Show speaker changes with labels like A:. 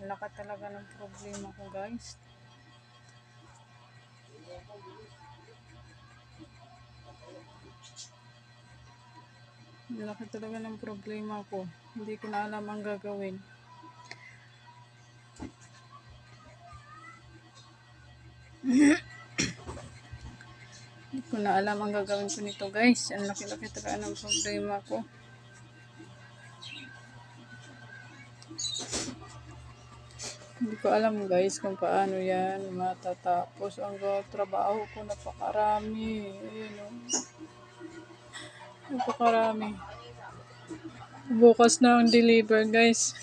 A: Laki talaga ng problema ko, guys. Laki talaga ng problema ko. Hindi ko na alam ang gagawin. Hindi ko na alam ang gagawin ko nito, guys. Ang laki-laki talaga ng problema ko. Hindi ko alam, guys, kung paano yan matatapos. Ang trabaho ko napakarami. Ayun, oh. Napakarami. Bukas na ang deliver, guys.